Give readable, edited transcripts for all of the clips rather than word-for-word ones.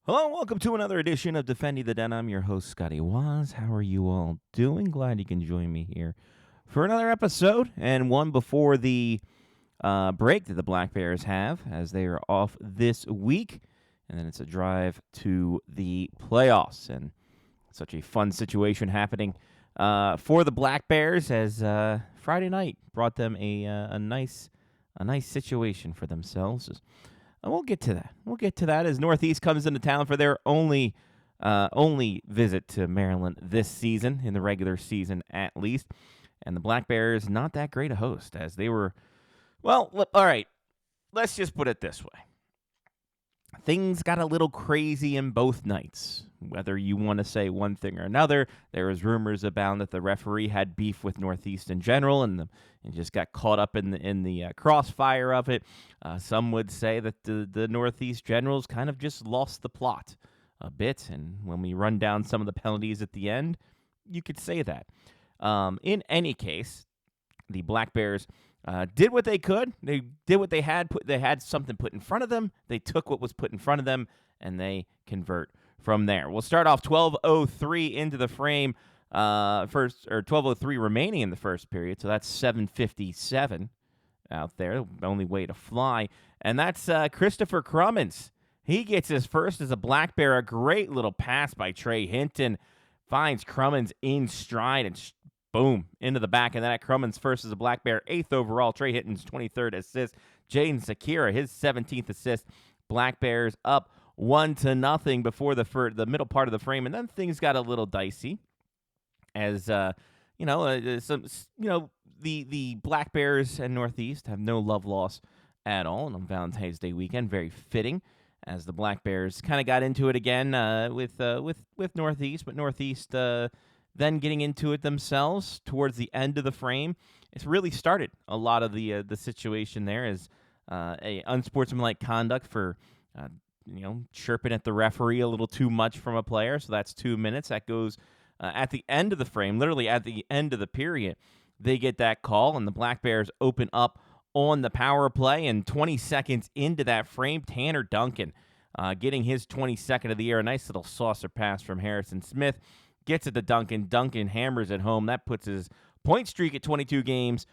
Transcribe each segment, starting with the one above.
Hello, welcome to another edition of Defending the Den. I'm your host, Scotty Wazz. How are you all doing? Glad you can join me here for another episode, and one before the break that the Black Bears have, as they are off this week, and then it's a drive to the playoffs, and such a fun situation happening for the Black Bears, as Friday night brought them a nice situation for themselves. And we'll get to that. We'll get to that as Northeast comes into town for their only visit to Maryland this season, in the regular season at least. And the Black Bears, not that great a host, as they were, well, all right, let's just put it this way. Things got a little crazy in both nights. Whether you want to say one thing or another, there was rumors abound that the referee had beef with Northeast in general, and just got caught up in the crossfire of it. Some would say that the Northeast Generals kind of just lost the plot a bit, and when we run down some of the penalties at the end, you could say that. In any case, the Black Bears did what they could. They did what they had. They had something put in front of them. They took what was put in front of them, and they convert from there. We'll start off 12:03 into the frame, 12:03 remaining in the first period. So that's 7:57 out there. The only way to fly, and that's Christopher Crummins. He gets his first as a Black Bear. A great little pass by Trey Hinton finds Crummins in stride and boom, into the back, and then at Crummins' first as a Black Bear, 8th overall. Trey Hinton's 23rd assist. Jaden Sakira, his 17th assist. Black Bears up 1-0 before the middle part of the frame, and then things got a little dicey, as the Black Bears and Northeast have no love loss at all on Valentine's Day weekend. Very fitting, as the Black Bears kind of got into it again with Northeast, but Northeast then getting into it themselves towards the end of the frame. It's really started a lot of the situation there as a unsportsmanlike conduct for chirping at the referee a little too much from a player. So that's 2 minutes. That goes at the end of the frame, literally at the end of the period. They get that call, and the Black Bears open up on the power play. And 20 seconds into that frame, Tanner Duncan getting his 22nd of the year. A nice little saucer pass from Harrison Smith. Gets it to Duncan. Duncan hammers it home. That puts his point streak at 22 games.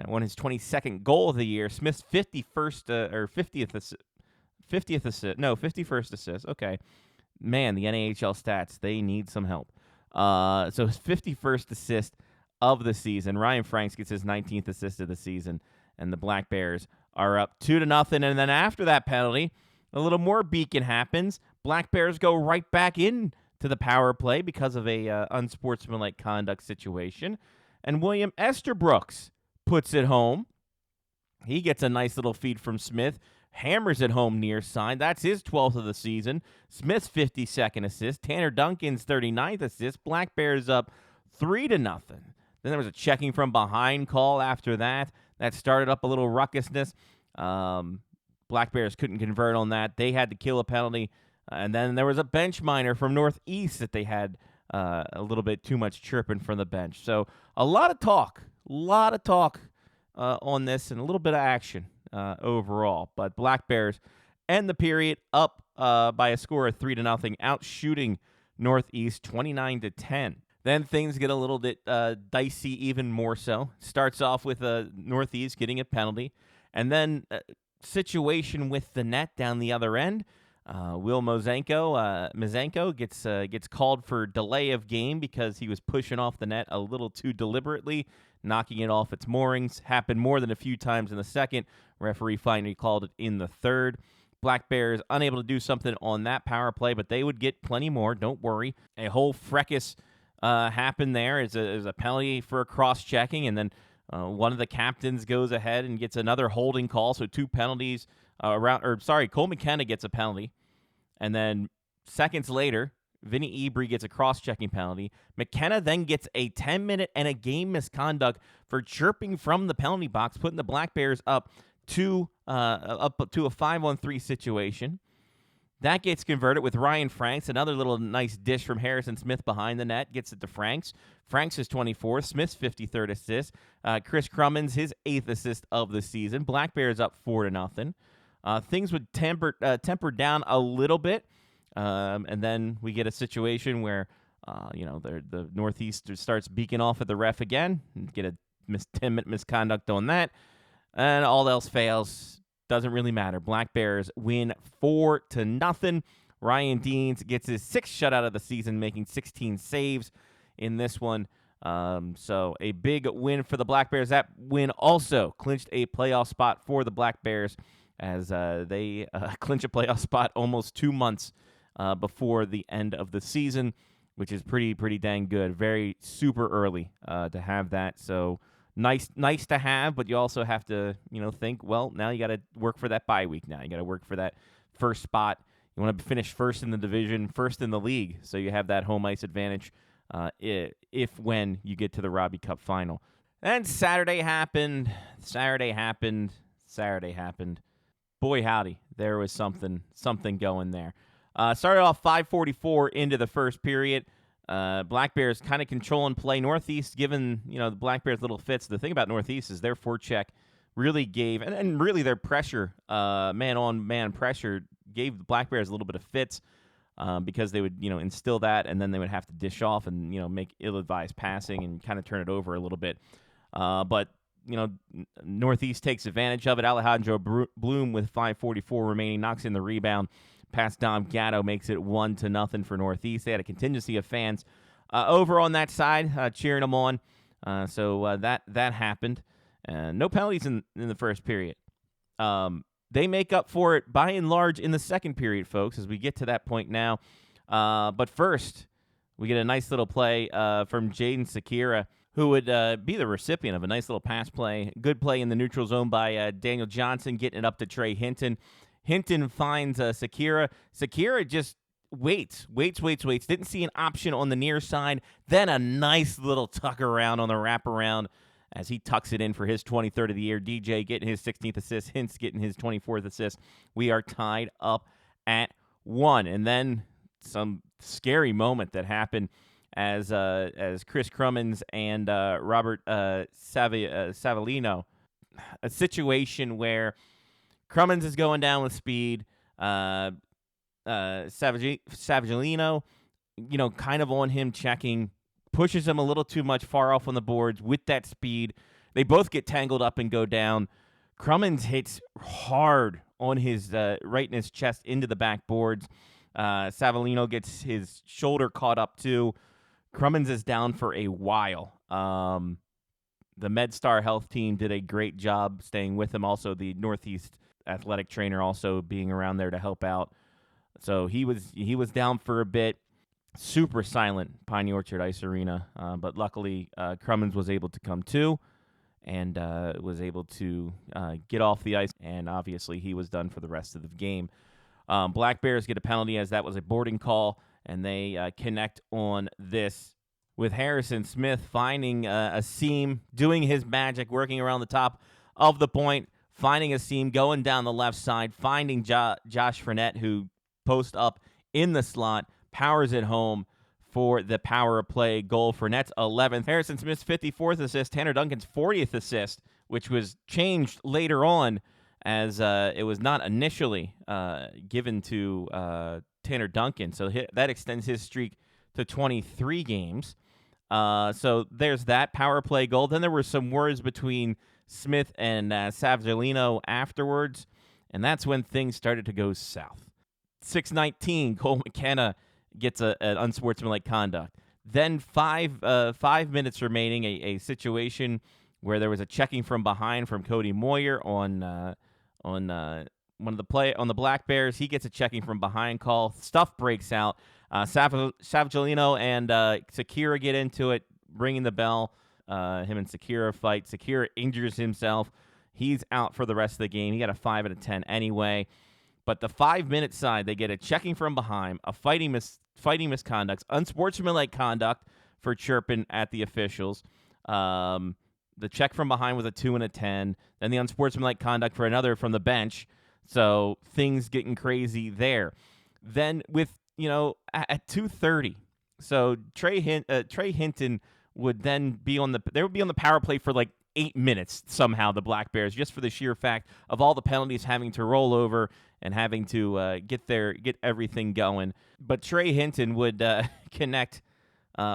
Won his 22nd goal of the year. Smith's 50th assist. No, 51st assist. Okay. Man, the NAHL stats, they need some help. So his 51st assist of the season. Ryan Franks gets his 19th assist of the season, and the Black Bears are up 2-0. And then after that penalty, a little more beacon happens. Black Bears go right back in to the power play because of a unsportsmanlike conduct situation. And William Esterbrooks puts it home. He gets a nice little feed from Smith, hammers it home near side. That's his 12th of the season. Smith's 52nd assist. Tanner Duncan's 39th assist. Black Bears up 3-0. Then there was a checking from behind call after that. That started up a little ruckusness. Black Bears couldn't convert on that. They had to kill a penalty. And then there was a bench minor from Northeast that they had a little bit too much chirping from the bench. So a lot of talk on this, and a little bit of action overall. But Black Bears end the period up by a score of 3-0, out shooting Northeast 29-10. Then things get a little bit dicey, even more so. Starts off with Northeast getting a penalty, and then situation with the net down the other end. Will Mizanko gets called for delay of game because he was pushing off the net a little too deliberately, knocking it off its moorings. Happened more than a few times in the second. Referee finally called it in the third. Black Bears unable to do something on that power play, but they would get plenty more. Don't worry. A whole fracas happened there as a penalty for a cross-checking, and then one of the captains goes ahead and gets another holding call, so two penalties. Cole McKenna gets a penalty, and then seconds later, Vinny Ebri gets a cross-checking penalty. McKenna then gets a 10-minute and a game misconduct for chirping from the penalty box, putting the Black Bears up to a 5-on-3 situation. That gets converted with Ryan Franks. Another little nice dish from Harrison Smith behind the net. Gets it to Franks. Franks is 24th. Smith's 53rd assist. Chris Crummins, his 8th assist of the season. Black Bears up 4-0. Things would temper down a little bit And then we get a situation where, the Northeast starts beaking off at the ref again, and get a 10-minute misconduct on that, and all else fails. Doesn't really matter. Black Bears win 4-0. Ryan Deans gets his 6th shutout of the season, making 16 saves in this one. So a big win for the Black Bears. That win also clinched a playoff spot for the Black Bears, as they clinch a playoff spot almost 2 months before the end of the season, which is pretty dang good. Very super early to have that. So nice to have, but you also have to think, well, now you got to work for that bye week. Now you got to work for that first spot. You want to finish first in the division, first in the league, so you have that home ice advantage when you get to the Robbie Cup final. Then Saturday happened. Boy, howdy, there was something going there. Started off 5:44 into the first period. Black Bears kind of controlling play. Northeast giving the Black Bears little fits. The thing about Northeast is their forecheck really gave, and really their pressure, man-on-man pressure, gave the Black Bears a little bit of fits because they would instill that, and then they would have to dish off and make ill-advised passing and kind of turn it over a little bit. But Northeast takes advantage of it. Alejandro Bloom with 5:44 remaining knocks in the rebound. Past Dom Gatto makes it 1-0 for Northeast. They had a contingency of fans over on that side cheering them on. So that happened. No penalties in the first period. They make up for it by and large in the second period, folks, as we get to that point now. But first, we get a nice little play from Jaden Sakira, who would be the recipient of a nice little pass play. Good play in the neutral zone by Daniel Johnson, getting it up to Trey Hinton. Hinton finds Sakira. Sakira just waits. Didn't see an option on the near side. Then a nice little tuck around on the wraparound as he tucks it in for his 23rd of the year. DJ getting his 16th assist. Hintz getting his 24th assist. We are tied up at 1. And then some scary moment that happened as Chris Crummins and Robert Savellino. A situation where Crummins is going down with speed. Savagilino, kind of on him checking, pushes him a little too much far off on the boards with that speed. They both get tangled up and go down. Crummins hits hard on his right in his chest into the backboards. Savagilino gets his shoulder caught up too. Crummins is down for a while. The MedStar Health team did a great job staying with him. Also, the Northeast athletic trainer also being around there to help out. So he was down for a bit. Super silent Piney Orchard Ice Arena, but luckily Crummins was able to come to and was able to get off the ice, and obviously he was done for the rest of the game. Black Bears get a penalty as that was a boarding call, and they connect on this with Harrison Smith finding a seam, doing his magic, working around the top of the point, finding a seam, going down the left side, finding Josh Fournette, who posts up in the slot, powers it home for the power play goal. Fournette's 11th. Harrison Smith's 54th assist. Tanner Duncan's 40th assist, which was changed later on as it was not initially given to Tanner Duncan. So that extends his streak to 23 games. So there's that power play goal. Then there were some words between Smith and Savagilino afterwards, and that's when things started to go south. 6:19, Cole McKenna gets an unsportsmanlike conduct. Then five minutes remaining, a situation where there was a checking from behind from Cody Moyer on one of the Black Bears. He gets a checking from behind call. Stuff breaks out. Savagilino and Sakira get into it, ringing the bell. Him and Sakira fight. Sakira injures himself. He's out for the rest of the game. He got a 5 out of 10 anyway. But the 5-minute side, they get a checking from behind, a fighting misconduct, unsportsmanlike conduct for chirping at the officials. The check from behind was a 2 and a 10. Then the unsportsmanlike conduct for another from the bench. So things getting crazy there. Then with at 2:30, so Trey Hinton would then be on the power play for like 8 minutes somehow, the Black Bears, just for the sheer fact of all the penalties having to roll over and having to get everything going. But Trey Hinton would connect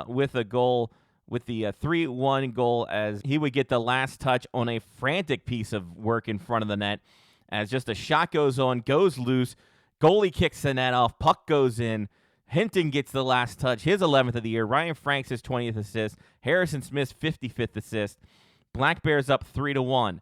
with a goal, with the 3-1 goal, as he would get the last touch on a frantic piece of work in front of the net, as just a shot goes on, goes loose, goalie kicks the net off, puck goes in, Hinton gets the last touch, his 11th of the year, Ryan Franks his 20th assist, Harrison Smith's 55th assist, Black Bears up 3-1.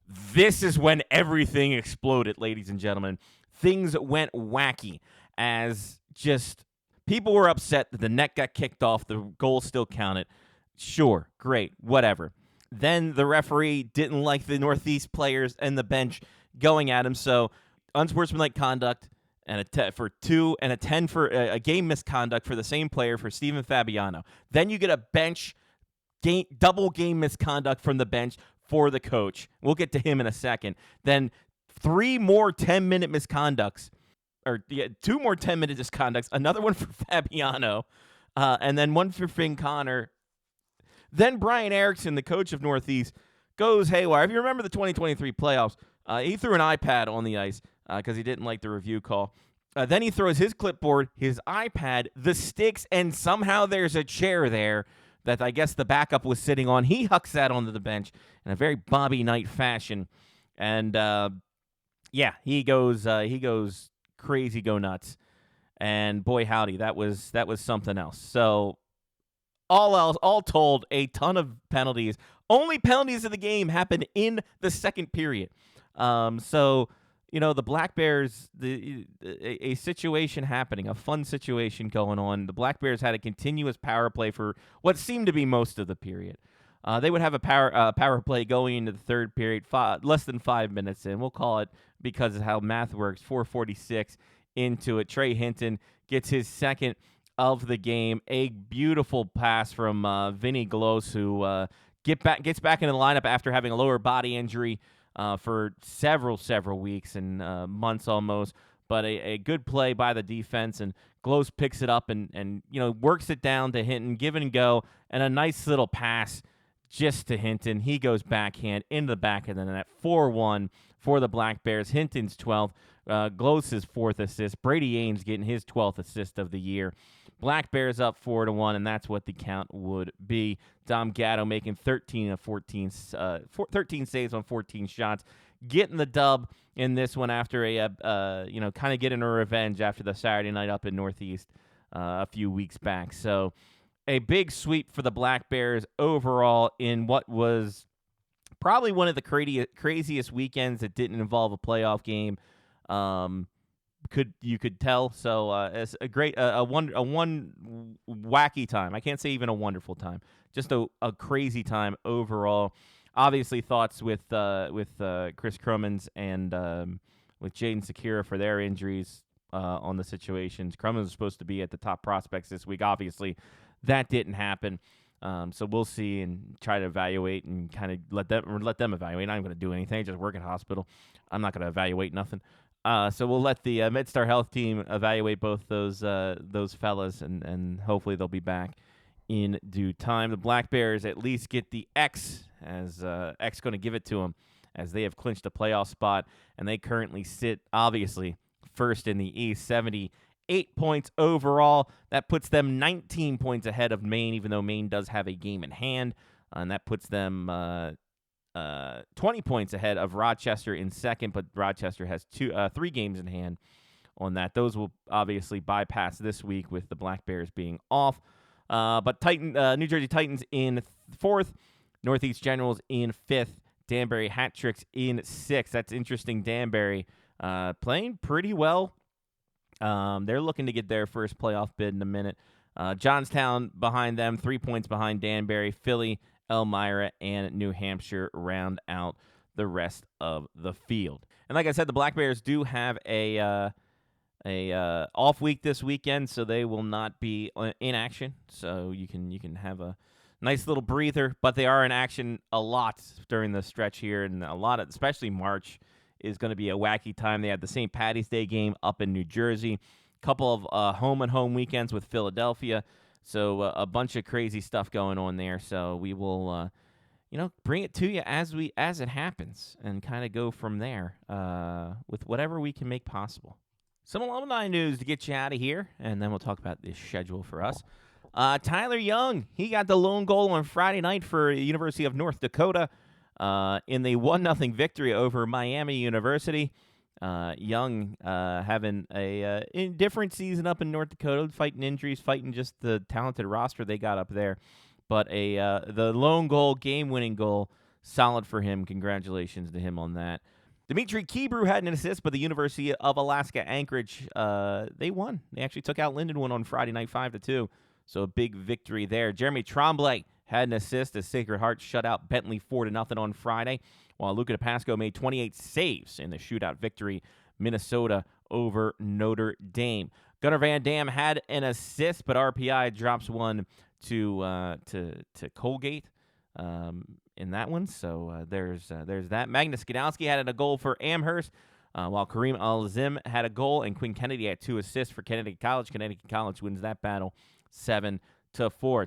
This is when everything exploded, ladies and gentlemen. Things went wacky, as just people were upset that the net got kicked off, the goal still counted. Sure, great, whatever. Then the referee didn't like the Northeast players and the bench going at him, so unsportsmanlike conduct and a 10 for 2 and a 10 for a game misconduct for the same player for Steven Fabiano. Then you get a bench double game misconduct from the bench for the coach. We'll get to him in a second. Then 3 more 10-minute misconducts, or 2 more 10-minute misconducts, another one for Fabiano, and then one for Finn Connor. Then Brian Erickson, the coach of Northeast, goes haywire. If you remember the 2023 playoffs, he threw an iPad on the ice because he didn't like the review call. Then he throws his clipboard, his iPad, the sticks, and somehow there's a chair there that I guess the backup was sitting on. He hucks that onto the bench in a very Bobby Knight fashion. And, he goes crazy, go nuts. And boy, howdy, that was something else. So all told, a ton of penalties. Only penalties of the game happened in the second period. So, the Black Bears, a situation happening, a fun situation going on. The Black Bears had a continuous power play for what seemed to be most of the period. They would have a power play going into the third period, less than 5 minutes in. We'll call it, because of how math works, 4:46 into it. Trey Hinton gets his second of the game. A beautiful pass from Vinny Gloss, who gets back into the lineup after having a lower body injury for several weeks and months almost. But a good play by the defense, and Gloss picks it up and works it down to Hinton, give and go, and a nice little pass just to Hinton. He goes backhand into the back of the net. 4-1 for the Black Bears. Hinton's 12th. Gloss's 4th assist. Brady Ames getting his 12th assist of the year. Black Bears up 4-1, and that's what the count would be. Dom Gatto making 13 saves on 14 shots, getting the dub in this one after kind of getting a revenge after the Saturday night up in Northeast a few weeks back. So a big sweep for the Black Bears overall in what was probably one of the craziest weekends that didn't involve a playoff game. You could tell. So it's a great, one wacky time. I can't say even a wonderful time. Just a crazy time overall. Obviously, thoughts with Chris Crummins and with Jaden Sakura for their injuries on the situations. Crummins was supposed to be at the top prospects this week. Obviously, that didn't happen. So we'll see and try to evaluate and kind of let them evaluate. I'm not going to do anything. Just work at hospital. I'm not going to evaluate nothing. So we'll let the MedStar Health team evaluate both those fellas, and hopefully they'll be back in due time. The Black Bears at least get the X, as X going to give it to them, as they have clinched a playoff spot, and they currently sit, obviously, first in the East, 78 points overall. That puts them 19 points ahead of Maine, even though Maine does have a game in hand, and that puts them 20 points ahead of Rochester in second, but Rochester has 3 games in hand on that. Those will obviously bypass this week with the Black Bears being off. But New Jersey Titans in 4th, Northeast Generals in 5th, Danbury Hat Tricks in 6th. That's interesting. Danbury playing pretty well. They're looking to get their first playoff bid in a minute. Johnstown behind them, 3 points behind Danbury. Philly, Elmira, and New Hampshire round out the rest of the field. And like I said, the Black Bears do have a off week this weekend, so they will not be in action. So you can have a nice little breather, but they are in action a lot during the stretch here, and especially March is going to be a wacky time. They have the St. Patty's Day game up in New Jersey, couple of home weekends with Philadelphia. So a bunch of crazy stuff going on there. So we will, bring it to you as it happens, and kind of go from there with whatever we can make possible. Some alumni news to get you out of here, and then we'll talk about the schedule for us. Tyler Young, he got the lone goal on Friday night for the University of North Dakota in the 1-0 victory over Miami University. Young having a indifferent season up in North Dakota, fighting injuries, fighting just the talented roster they got up there. But the lone goal, game-winning goal, solid for him. Congratulations to him on that. Dimitri Kebrew had an assist, but the University of Alaska Anchorage, they won. They actually took out Lindenwood on Friday night 5-2, so a big victory there. Jeremy Tremblay had an assist as Sacred Heart shut out Bentley 4-0 on Friday, while Luca DePasco made 28 saves in the shootout victory, Minnesota over Notre Dame. Gunnar Van Dam had an assist, but RPI drops one to Colgate in that one. So there's that. Magnus Skodowski had a goal for Amherst, while Kareem Al-Azim had a goal, and Quinn Kennedy had 2 assists for Connecticut College. Connecticut College wins that battle 7-4.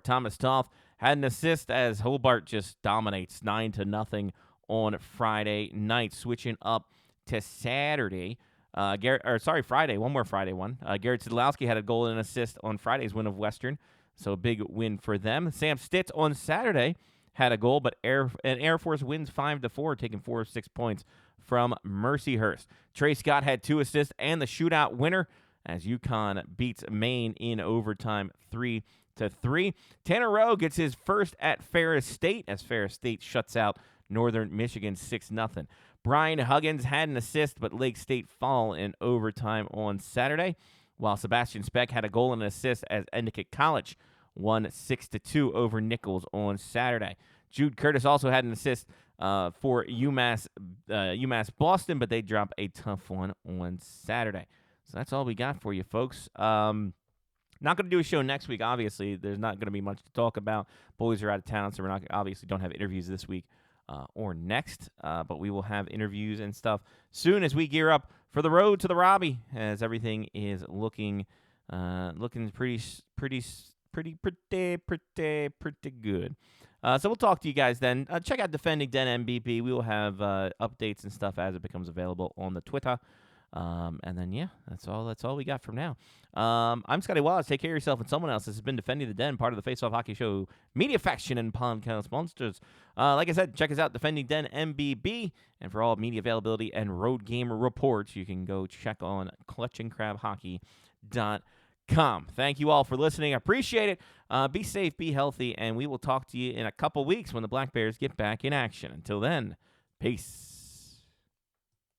Thomas Toth had an assist as Hobart just dominates 9-0 on Friday night. Switching up to Saturday. Friday. One more Friday one. Garrett Sidlowski had a goal and an assist on Friday's win of Western. So a big win for them. Sam Stitz on Saturday had a goal, but Air Force wins 5-4, taking 4 of 6 points from Mercyhurst. Trey Scott had 2 assists and the shootout winner as UConn beats Maine in overtime 3-3. Tanner Rowe gets his first at Ferris State as Ferris State shuts out Northern Michigan 6-0. Brian Huggins had an assist, but Lake State fall in overtime on Saturday, while Sebastian Speck had a goal and an assist as Endicott College won 6-2 over Nichols on Saturday. Jude Curtis also had an assist for UMass Boston, but they dropped a tough one on Saturday. So that's all we got for you, folks. Not going to do a show next week, obviously. There's not going to be much to talk about. Boys are out of town, so we're obviously don't have interviews this week or next. But we will have interviews and stuff soon as we gear up for the road to the Robbie, as everything is looking pretty good. So we'll talk to you guys then. Check out Defending Den MVP. We will have updates and stuff as it becomes available on the Twitter. And then, yeah, that's all we got from now. I'm Scotty Wazz. Take care of yourself and someone else. This has been Defending the Den, part of the Face Off Hockey Show media faction and podcast monsters. Like I said, check us out, Defending Den MBB. And for all media availability and road game reports, you can go check on clutchandcrabhockey.com. Thank you all for listening. I appreciate it. Be safe, be healthy, and we will talk to you in a couple weeks when the Black Bears get back in action. Until then, peace.